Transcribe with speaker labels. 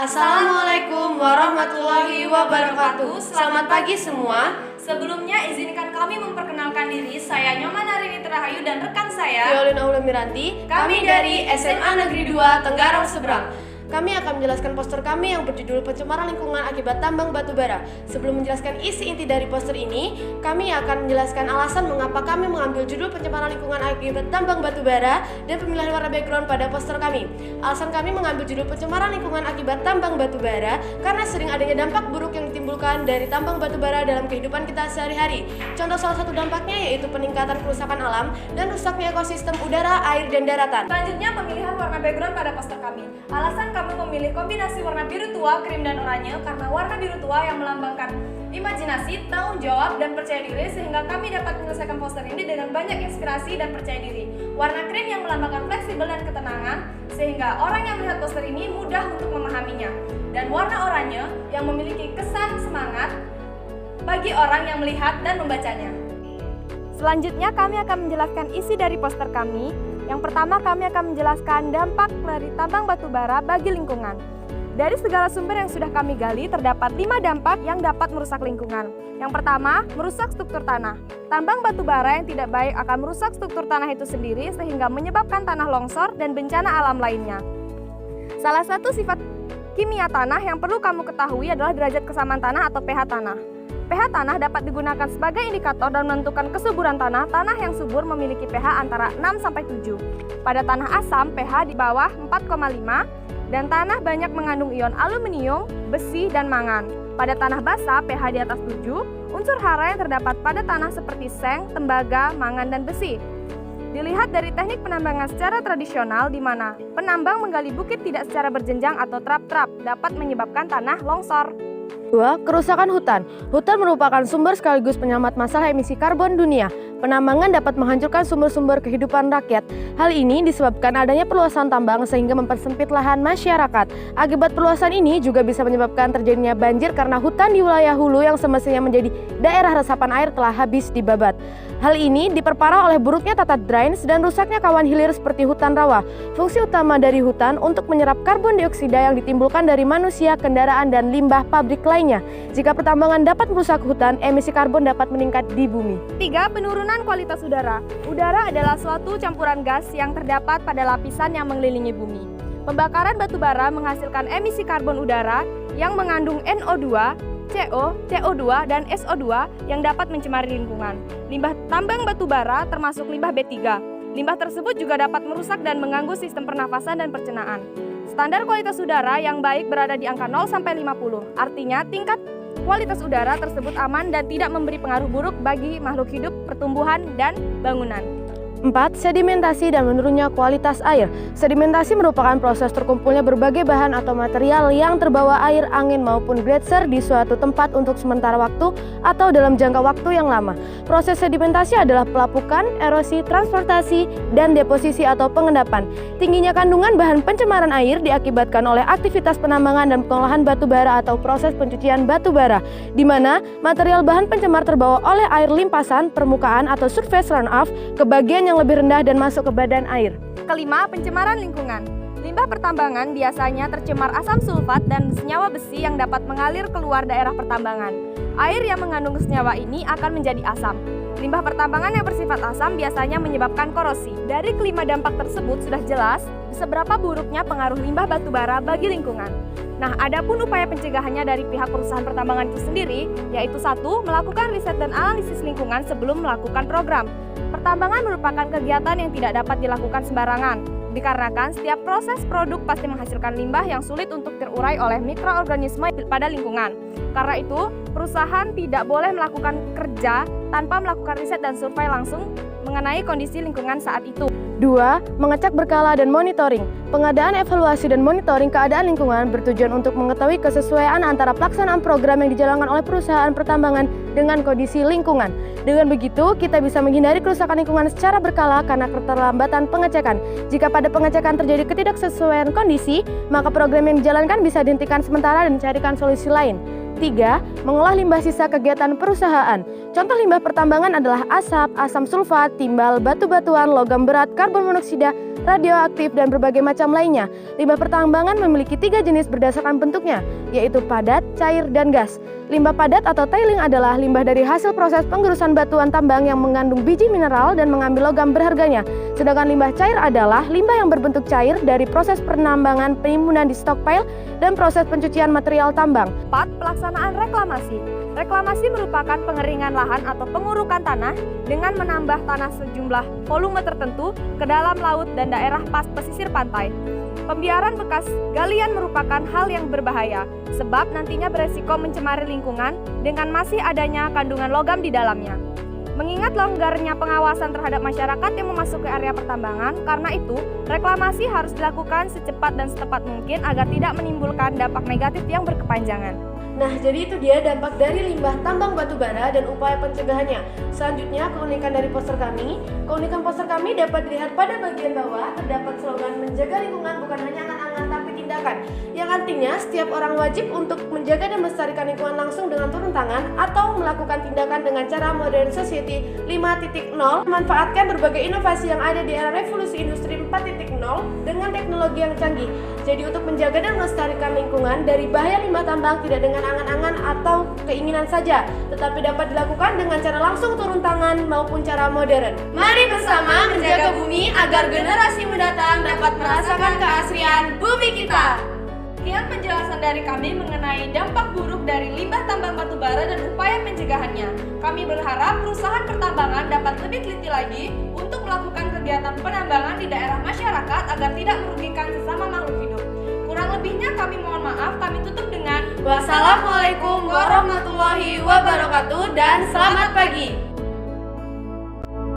Speaker 1: Assalamualaikum warahmatullahi wabarakatuh. Selamat pagi semua.
Speaker 2: Sebelumnya izinkan kami memperkenalkan diri. Saya Nyoman Arini Terahayu dan rekan saya
Speaker 1: Violin Aula Miranti.
Speaker 2: Kami dari SMA Negeri 2 Tenggarong Seberang.
Speaker 1: Kami akan menjelaskan poster kami yang berjudul Pencemaran Lingkungan Akibat Tambang Batubara. Sebelum menjelaskan isi inti dari poster ini, kami akan menjelaskan alasan mengapa kami mengambil judul Pencemaran Lingkungan Akibat Tambang Batubara dan pemilihan warna background pada poster kami. Alasan kami mengambil judul Pencemaran Lingkungan Akibat Tambang Batubara karena sering adanya dampak buruk yang ditimbulkan dari tambang batubara dalam kehidupan kita sehari-hari. Contoh salah satu dampaknya yaitu peningkatan kerusakan alam dan rusaknya ekosistem udara, air, dan daratan.
Speaker 2: Selanjutnya pemilihan warna background pada poster kami. Alasan kami memilih kombinasi warna biru tua, krim, dan oranye karena warna biru tua yang melambangkan imajinasi, tanggung jawab, dan percaya diri sehingga kami dapat menyelesaikan poster ini dengan banyak inspirasi dan percaya diri. Warna krim yang melambangkan fleksibel dan ketenangan sehingga orang yang melihat poster ini mudah untuk memahaminya. Dan warna oranye yang memiliki kesan semangat bagi orang yang melihat dan membacanya.
Speaker 3: Selanjutnya kami akan menjelaskan isi dari poster kami. Yang pertama kami akan menjelaskan dampak dari tambang batubara bagi lingkungan. Dari segala sumber yang sudah kami gali terdapat 5 dampak yang dapat merusak lingkungan. Yang pertama, merusak struktur tanah. Tambang batubara yang tidak baik akan merusak struktur tanah itu sendiri sehingga menyebabkan tanah longsor dan bencana alam lainnya. Salah satu sifat kimia tanah yang perlu kamu ketahui adalah derajat kesamaan tanah atau pH tanah. pH tanah dapat digunakan sebagai indikator dan menentukan kesuburan tanah. Tanah yang subur memiliki pH antara 6-7. Pada tanah asam, pH di bawah 4,5 dan tanah banyak mengandung ion aluminium, besi, dan mangan. Pada tanah basah, pH di atas 7, unsur hara yang terdapat pada tanah seperti seng, tembaga, mangan, dan besi. Dilihat dari teknik penambangan secara tradisional di mana penambang menggali bukit tidak secara berjenjang atau trap-trap dapat menyebabkan tanah longsor.
Speaker 1: 2. Kerusakan hutan. Hutan merupakan sumber sekaligus penyelamat masalah emisi karbon dunia. Penambangan dapat menghancurkan sumber-sumber kehidupan rakyat. Hal ini disebabkan adanya perluasan tambang sehingga mempersempit lahan masyarakat. Akibat perluasan ini juga bisa menyebabkan terjadinya banjir karena hutan di wilayah hulu yang semestinya menjadi daerah resapan air telah habis dibabat. Hal ini diperparah oleh buruknya tata drainase dan rusaknya kawan hilir seperti hutan rawa. Fungsi utama dari hutan untuk menyerap karbon dioksida yang ditimbulkan dari manusia, kendaraan, dan limbah pabrik lainnya. Jika pertambangan dapat merusak hutan, emisi karbon dapat meningkat di bumi.
Speaker 3: 3. Penurunan kualitas udara. Udara adalah suatu campuran gas yang terdapat pada lapisan yang mengelilingi bumi. Pembakaran batubara menghasilkan emisi karbon udara yang mengandung NO2, CO, CO2, dan SO2 yang dapat mencemari lingkungan. Limbah tambang batubara termasuk limbah B3. Limbah tersebut juga dapat merusak dan mengganggu sistem pernafasan dan pencernaan. Standar kualitas udara yang baik berada di angka 0-50. Artinya tingkat kualitas udara tersebut aman dan tidak memberi pengaruh buruk bagi makhluk hidup, pertumbuhan, dan bangunan.
Speaker 1: 4. Sedimentasi dan menurunnya kualitas air. Sedimentasi merupakan proses terkumpulnya berbagai bahan atau material yang terbawa air, angin, maupun gletser di suatu tempat untuk sementara waktu atau dalam jangka waktu yang lama. Proses sedimentasi adalah pelapukan, erosi, transportasi, dan deposisi atau pengendapan. Tingginya kandungan bahan pencemaran air diakibatkan oleh aktivitas penambangan dan pengolahan batu bara atau proses pencucian batu bara, di mana material bahan pencemar terbawa oleh air limpasan, permukaan, atau surface runoff ke bagian yang lebih rendah dan masuk ke badan air.
Speaker 3: Kelima, pencemaran lingkungan. Limbah pertambangan biasanya tercemar asam sulfat dan senyawa besi yang dapat mengalir keluar daerah pertambangan. Air yang mengandung senyawa ini akan menjadi asam. Limbah pertambangan yang bersifat asam biasanya menyebabkan korosi. Dari kelima dampak tersebut sudah jelas seberapa buruknya pengaruh limbah batubara bagi lingkungan. Nah, adapun upaya pencegahannya dari pihak perusahaan pertambangan itu sendiri, yaitu 1. Melakukan riset dan analisis lingkungan sebelum melakukan program. Pertambangan merupakan kegiatan yang tidak dapat dilakukan sembarangan, dikarenakan setiap proses produk pasti menghasilkan limbah yang sulit untuk terurai oleh mikroorganisme pada lingkungan. Karena itu, perusahaan tidak boleh melakukan kerja tanpa melakukan riset dan survei langsung mengenai kondisi lingkungan saat itu.
Speaker 1: 2. Mengecek berkala dan monitoring. Pengadaan evaluasi dan monitoring keadaan lingkungan bertujuan untuk mengetahui kesesuaian antara pelaksanaan program yang dijalankan oleh perusahaan pertambangan dengan kondisi lingkungan. Dengan begitu, kita bisa menghindari kerusakan lingkungan secara berkala karena keterlambatan pengecekan. Jika pada pengecekan terjadi ketidaksesuaian kondisi, maka program yang dijalankan bisa dihentikan sementara dan dicarikan solusi lain. 3. Mengolah limbah sisa kegiatan perusahaan. Contoh limbah pertambangan adalah asap, asam sulfat, timbal, batu-batuan, logam berat, karbon monoksida, radioaktif, dan berbagai macam lainnya. Limbah pertambangan memiliki 3 jenis berdasarkan bentuknya, yaitu padat, cair, dan gas. Limbah padat atau tailing adalah limbah dari hasil proses penggerusan batuan tambang yang mengandung biji mineral dan mengambil logam berharganya. Sedangkan limbah cair adalah limbah yang berbentuk cair dari proses penambangan, penimbunan di stockpile, dan proses pencucian material tambang.
Speaker 3: 4. Pelaksanaan reklamasi. Reklamasi merupakan pengeringan lahan atau pengurukan tanah dengan menambah tanah sejumlah volume tertentu ke dalam laut dan daerah pesisir pantai. Pembiaran bekas galian merupakan hal yang berbahaya, sebab nantinya beresiko mencemari lingkungan dengan masih adanya kandungan logam di dalamnya. Mengingat longgarnya pengawasan terhadap masyarakat yang memasuki area pertambangan, karena itu reklamasi harus dilakukan secepat dan setepat mungkin agar tidak menimbulkan dampak negatif yang berkepanjangan.
Speaker 1: Nah, jadi itu dia dampak dari limbah tambang batu bara dan upaya pencegahannya. Selanjutnya, keunikan dari poster kami. Keunikan poster kami dapat dilihat pada bagian bawah, terdapat slogan menjaga lingkungan bukan hanya angan-angan tapi tindakan. Yang artinya, setiap orang wajib untuk menjaga dan melestarikan lingkungan langsung dengan turun tangan atau melakukan tindakan dengan cara Modern Society 5.0, memanfaatkan berbagai inovasi yang ada di era revolusi industri 4.0 dengan teknologi yang canggih. Jadi untuk menjaga dan melestarikan lingkungan dari bahaya limbah tambang tidak dengan angan-angan atau keinginan saja, tetapi dapat dilakukan dengan cara langsung turun tangan maupun cara modern.
Speaker 2: Mari bersama menjaga bumi agar generasi mendatang dapat merasakan keasrian bumi kita. Sekian penjelasan dari kami mengenai dampak buruk dari limbah tambang batu bara dan upaya pencegahannya. Kami berharap perusahaan pertambangan dapat lebih teliti lagi untuk melakukan kegiatan penambangan di daerah masyarakat agar tidak merugikan sesama makhluk hidup. Kurang lebihnya kami mohon maaf, kami tutup dengan wassalamualaikum warahmatullahi wabarakatuh dan selamat pagi.